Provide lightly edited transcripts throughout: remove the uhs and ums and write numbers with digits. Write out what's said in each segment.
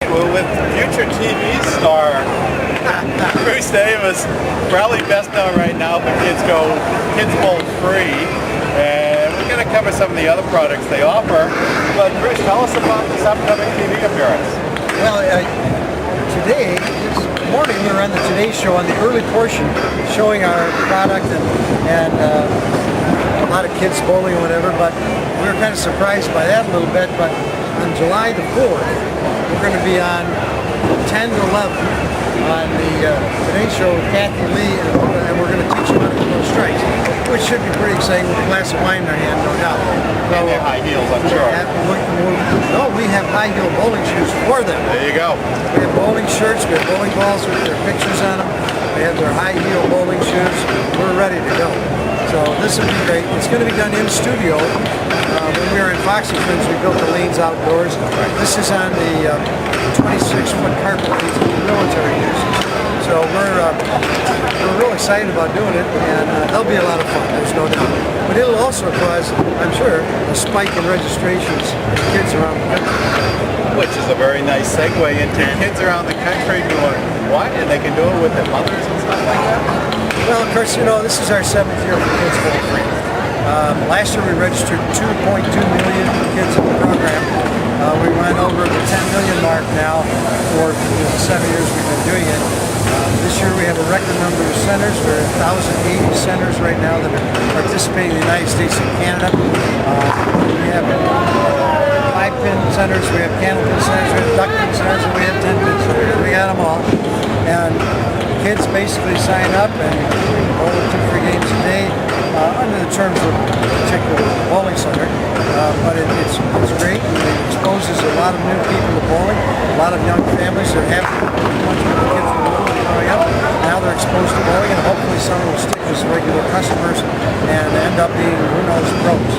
we're with future TV star Bruce Davis, probably best known right now for Kids Bowl Free, and we're going to cover some of the other products they offer. But Bruce, tell us about this upcoming TV appearance. Well, this morning we were on the Today Show on the early portion, showing our product and a lot of kids bowling or whatever, but we were kind of surprised by that a little bit. But on July the 4th, we're going to be on 10 to 11 on the Today Show with Kathy Lee, and we're going to teach them how to throw strikes, which should be pretty exciting with a glass of wine in our hand, no doubt. And their high heels, I'm sure. We have high heel bowling shoes for them. There you go. We have bowling shirts, we have bowling balls with their pictures on them. We have their high heel bowling shoes. We're ready to go. So this will be great. It's going to be done in studio. When we were in Foxy Friends, we built the lanes outdoors. This is on the 26-foot carpet lanes that the military uses. So we're real excited about doing it, and there'll be a lot of fun, there's no doubt. But it'll also cause, I'm sure, a spike in registrations of kids around the country. Which is a very nice segue into kids around the country doing what? And they can do it with their mothers and stuff like that? Well, of course, this is our 7th year for Kids Bowl Free. Last year we registered 2.2 million kids in the program. We went over the 10 million mark now for the 7 years we've been doing it. This year we have a record number of centers. There are 1,080 centers right now that are participating in the United States and Canada. We have 5-pin centers, we have candlepin centers, we have duck-pin centers, and we have 10-pin centers. We got them all. And kids basically sign up and bowl 2 free games a day under the terms of a particular bowling center. But it's great. It exposes a lot of new people to bowling, a lot of young families that have kids growing up. Now they're exposed to bowling, and hopefully some will stick as regular customers and end up being, who knows, pros.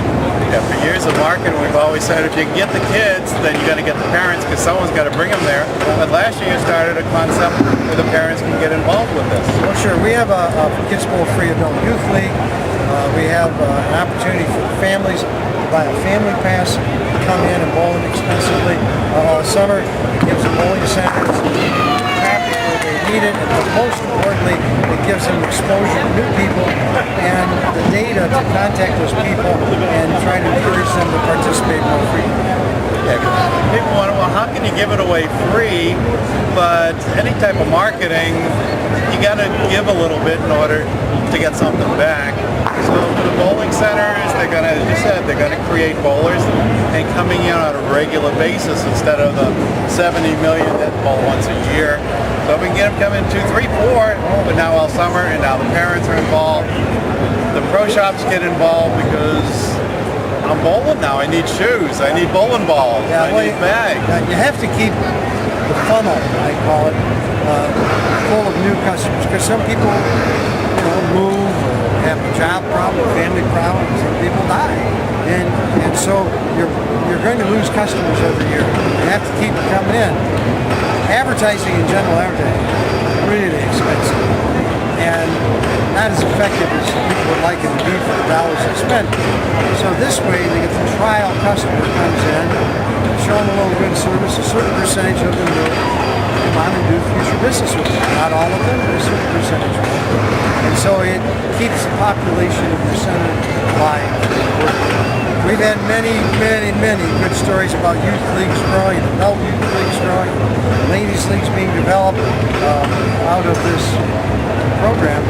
Yeah, for years of marketing, we've always said if you can get the kids, then you got to get the parents, because someone's got to bring them there. But last year you started a concept where the parents can get involved with this. Well, sure. We have a Kids Bowl Free Adult Youth League. We have an opportunity for families to buy a family pass, come in and bowl inexpensively. Summer, it gives them bowling centers, traffic where they need it, and most importantly, it gives them exposure to new people and the data to contact those people and try to encourage them to participate more frequently. People wonder, well, how can you give it away free? But any type of marketing, you got to give a little bit in order to get something back. So for the bowling centers, they're going to, as you said, they're going to create bowlers and coming in on a regular basis instead of the 70 million that bowl once a year. So if we can get them coming 2, 3, 4, but now all summer, and now the parents are involved. The pro shops get involved because I'm bowling now. I need shoes. I need bowling balls. I need bags. You have to keep the funnel, I call it, full of new customers, because some people, move or have a job problem, family problems, and people die, and so you're going to lose customers every year. You have to keep them coming in. Advertising in general, advertising, really expensive, and not as effective as people would like it to be for the dollars they spend. So this way, they get the trial customer comes in, show them a little good service, a certain percentage of them will come on and do future business with them. Not all of them, but a certain percentage of them. And so it keeps the population of the center alive. We've had many good stories about youth leagues growing, adult youth leagues growing, ladies leagues being developed out of this program,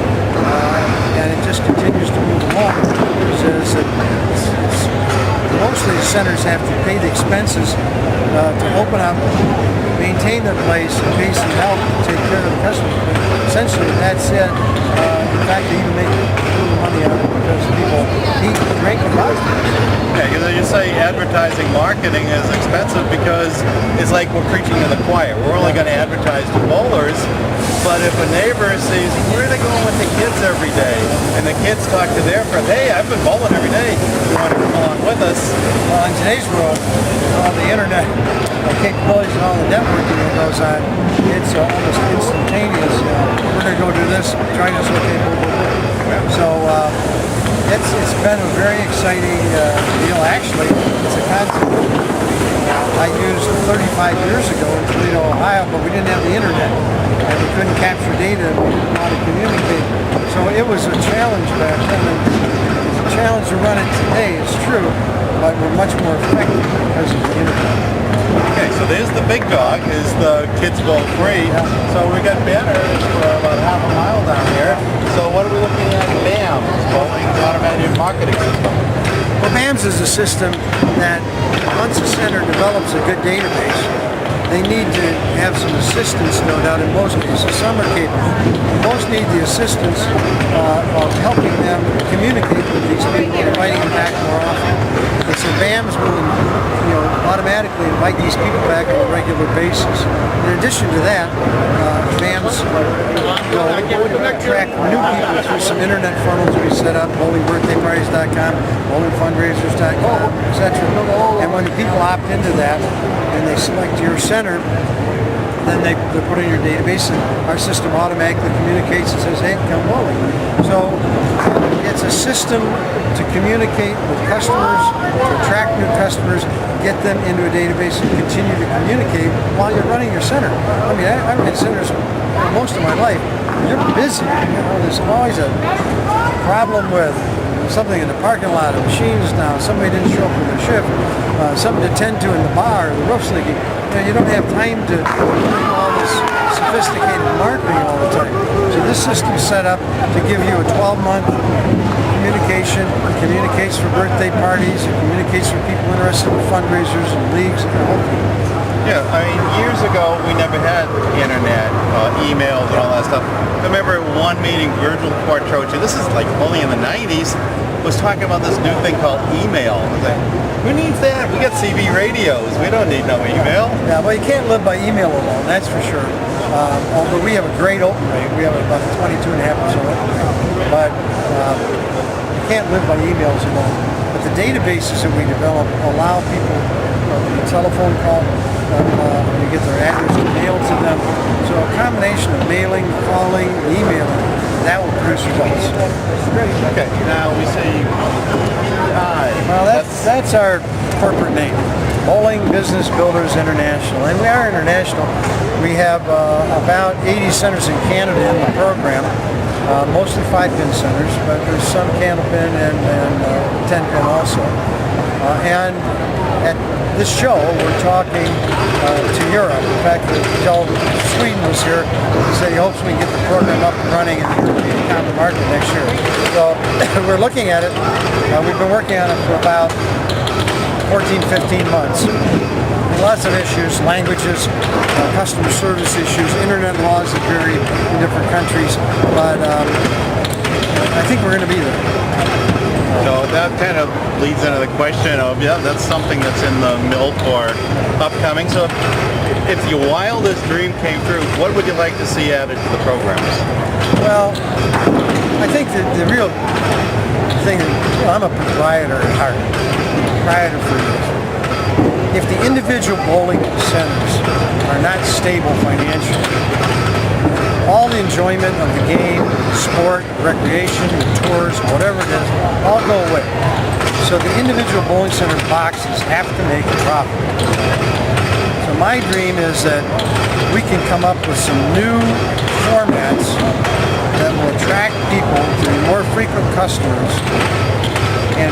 and it just continues to move along. Mostly the centers have to pay the expenses to open up, maintain their place, and basically help take care of the customers. But essentially, that's it. In fact, they even make a little money out of it because people eat, drink, and buy. Yeah, you say advertising, marketing is expensive because it's like we're preaching to the choir. We're only going to advertise to bowlers, but if a neighbor sees, where are they going with the kids every day? And the kids talk to their friend, hey, I've been bowling every day. You want to come along with us? Well, in today's world, with all the internet capabilities and all the networking that goes on, it's almost instantaneous. We're going to go do this, join us, okay, so it's been a very exciting deal. Actually, it's a concept I used 35 years ago in Toledo, Ohio, but we didn't have the internet. And we couldn't capture data, and we didn't know how to communicate. So it was a challenge back then. And it's a challenge to run it today, it's true, but we're much more effective because of the internet. Okay, so there's the big dog, is the Kids Bowl Free. Yeah. So we got banners for about half a mile down here. So what are we looking at? BAM, Bowling Automated Marketing System. Well, BAMS is a system that once a center develops a good database, they need to have some assistance, no doubt, in most cases. Some are capable. Most need the assistance of helping them communicate with these people, inviting them back more often. And so BAMS will, automatically invite these people back on a regular basis. In addition to that, BAMS will attract new people through some internet funnels we set up, bowlingbirthdayparties.com, bowlingfundraisers.com, etc. And when the people opt into that and they select your center, then they're put in your database, and our system automatically communicates and says, hey, come bowling. So it's a system to communicate with customers, to attract new customers, get them into a database, and continue to communicate while you're running your center. I mean, I ran centers most of my life. You're busy. There's always a problem with something in the parking lot, of machines now, somebody didn't show up for their shift, something to tend to in the bar, the roof's leaking. You don't have time to do all this sophisticated marketing all the time. So this system's set up to give you a 12-month communication. It communicates for birthday parties, it communicates for people interested in fundraisers and leagues and the whole thing. Yeah, I mean, years ago, we never had internet, emails, and all that stuff. I remember at one meeting, Virgil Quartrochi, this is like only in the 90s, was talking about this new thing called email. I was like, who needs that? We got CB radios. We don't need no email. Yeah, well, you can't live by email alone, that's for sure. Although we have a great open rate. We have about 22.5% open rate. But you can't live by emails alone. But the databases that we develop allow people a telephone call, you get their address mailed to them. So a combination of mailing, calling, emailing, that will produce results. Great. Okay, now we say hi. Well, that's our corporate name, Bowling Business Builders International, and we are international. We have about 80 centers in Canada in the program, mostly 5-pin centers, but there's some candlepin and 10-pin also. And at this show, we're talking to Europe. In fact, Sweden was here. He said he hopes we can get the program up and running in the European common market next year. So we're looking at it. We've been working on it for about 14, 15 months. Lots of issues, languages, customer service issues, internet laws that vary in different countries, but I think we're going to be there. So that kind of leads into the question of, yeah, that's something that's in the mill for upcoming. So if your wildest dream came true, what would you like to see added to the programs? Well, I think that the real thing, I'm a proprietor at heart, proprietor for years. If the individual bowling centers are not stable financially, all the enjoyment of the game, sport, recreation, tours, whatever it is, all go away. So the individual bowling center boxes have to make a profit. So my dream is that we can come up with some new formats that will attract people to be more frequent customers and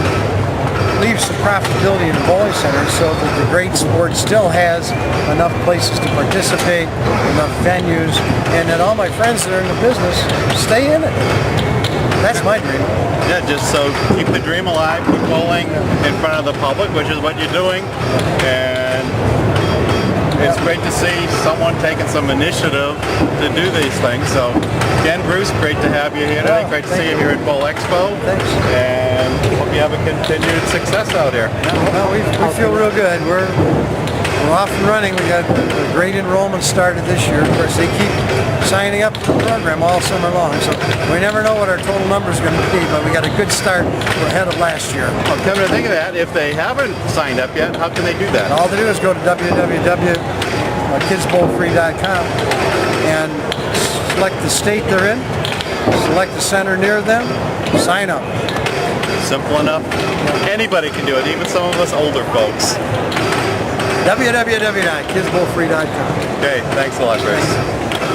leaves the profitability in the bowling center so that the great sport still has enough places to participate, enough venues, and that all my friends that are in the business stay in it. That's my dream. Yeah, just so keep the dream alive, keep bowling in front of the public, which is what you're doing. And it's great to see someone taking some initiative to do these things. So again, Bruce, great to have you here today. Great to see you here at Bowl Expo. Thanks. And hope you have a continued success out here. Well, we feel real good. We're off and running. We got a great enrollment started this year. Of course, they keep signing up to the program all summer long, so we never know what our total number is going to be, but we got a good start. We're ahead of last year. Well, come to think of that, if they haven't signed up yet, how can they do that? All they do is go to www.kidsbowlfree.com and select the state they're in, select the center near them, sign up. Simple enough. Anybody can do it, even some of us older folks. www.kidsbowlfree.com. Okay, thanks a lot, Chris.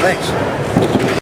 Thanks.